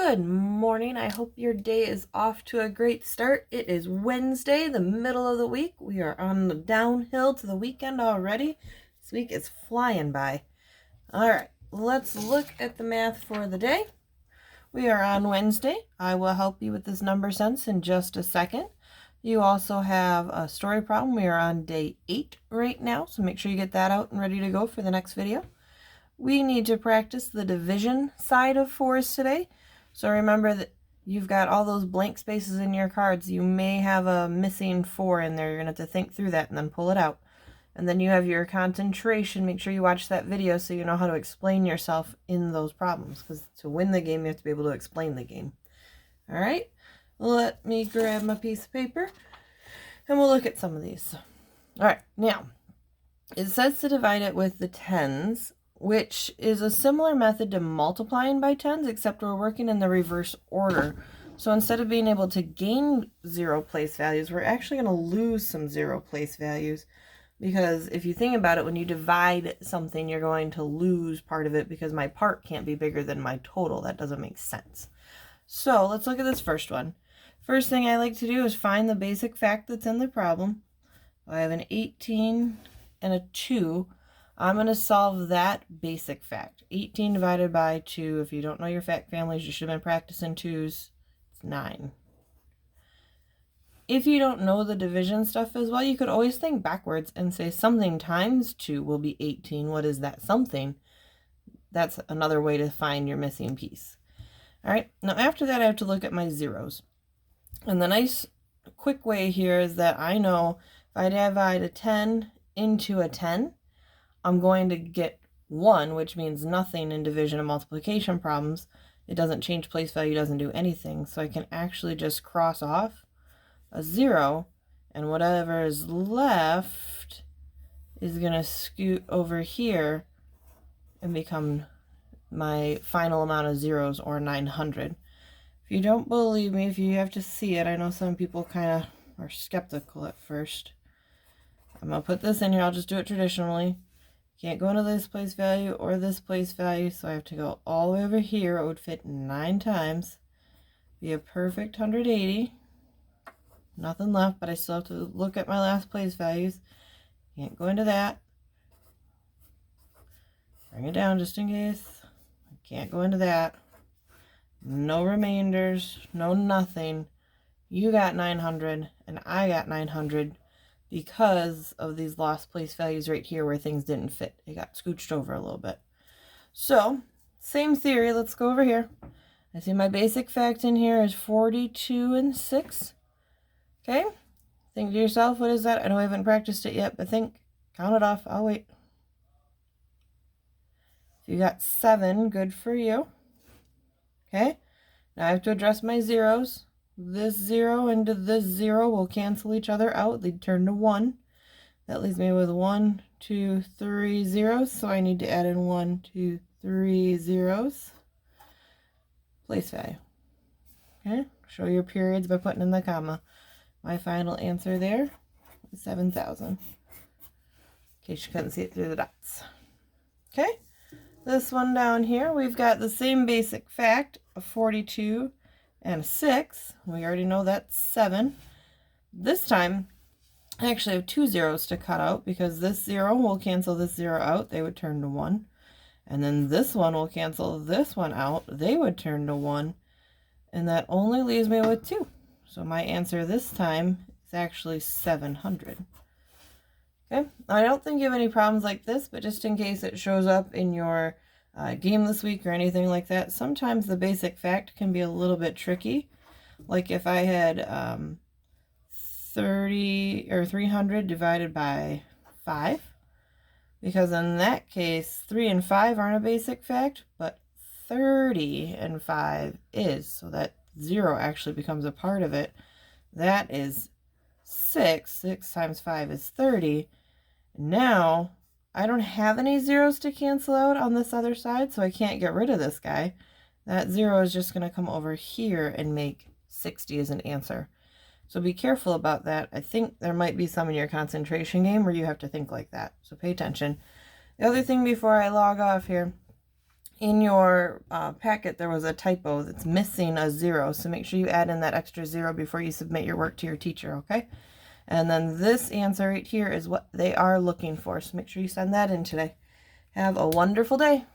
Good morning. I hope your day is off to a great start. It is Wednesday, the middle of the week. We are on the downhill to the weekend already. This week is flying by. All right, let's look at the math for the day. We are on Wednesday. I will help you with this number sense in just a second. You also have a story problem. We are on day 8 right now, so make sure you get that out and ready to go for the next video. We need to practice the division side of 4s today. So remember that you've got all those blank spaces in your cards. You may have a missing 4 in there. You're going to have to think through that and then pull it out. And then you have your concentration. Make sure you watch that video so you know how to explain yourself in those problems. Because to win the game, you have to be able to explain the game. All right, let me grab my piece of paper and we'll look at some of these. All right, now it says to divide it with the tens, which is a similar method to multiplying by tens, except we're working in the reverse order. So instead of being able to gain 0 place values, we're actually going to lose some 0 place values. Because if you think about it, when you divide something, you're going to lose part of it because my part can't be bigger than my total. That doesn't make sense. So let's look at this first one. First thing I like to do is find the basic fact that's in the problem. I have an 18 and a 2. I'm going to solve that basic fact. 18 divided by 2, if you don't know your fact families, you should have been practicing 2s, it's 9. If you don't know the division stuff as well, you could always think backwards and say something times 2 will be 18. What is that something? That's another way to find your missing piece. All right, now after that I have to look at my zeros. And the nice quick way here is that I know if I divide a 10 into a 10, I'm going to get 1, which means nothing in division and multiplication problems. It doesn't change place value, doesn't do anything. So I can actually just cross off a 0, and whatever is left is going to scoot over here and become my final amount of zeros, or 900. If you don't believe me, if you have to see it, I know some people kind of are skeptical at first. I'm going to put this in here. I'll just do it traditionally. Can't go into this place value or this place value, so I have to go all the way over here. It would fit 9 times. Be a perfect 180. Nothing left, but I still have to look at my last place values. Can't go into that. Bring it down just in case. Can't go into that. No remainders, no nothing. You got 900 and I got 900. Because of these lost place values right here where things didn't fit. It got scooched over a little bit. So, same theory. Let's go over here. I see my basic fact in here is 42 and 6. Okay? Think to yourself, what is that? I know I haven't practiced it yet, but think. Count it off. I'll wait. If you got 7, good for you. Okay? Now I have to address my zeros. This 0 into this 0 will cancel each other out. They turn to 1. That leaves me with 1, 2, 3 zeros. So I need to add in 1, 2, 3 zeros. Place value. Okay. Show your periods by putting in the comma. My final answer there is 7,000. In case you couldn't see it through the dots. Okay. This one down here, we've got the same basic fact of 42 and 6. We already know that's 7. This time, I actually have 2 zeros to cut out because this 0 will cancel this 0 out. They would turn to 1. And then this one will cancel this one out. They would turn to 1. And that only leaves me with 2. So my answer this time is actually 700. Okay, I don't think you have any problems like this, but just in case it shows up in your game this week or anything like that, sometimes the basic fact can be a little bit tricky. Like if I had 30 or 300 divided by 5, because in that case 3 and 5 aren't a basic fact, but 30 and 5 is, so that 0 actually becomes a part of it. That is 6. 6 times 5 is 30. Now I don't have any zeros to cancel out on this other side, so I can't get rid of this guy. That 0 is just going to come over here and make 60 as an answer. So be careful about that. I think there might be some in your concentration game where you have to think like that. So pay attention. The other thing before I log off here, in your packet there was a typo that's missing a 0, so make sure you add in that extra 0 before you submit your work to your teacher, okay? And then this answer right here is what they are looking for, so make sure you send that in today. Have a wonderful day.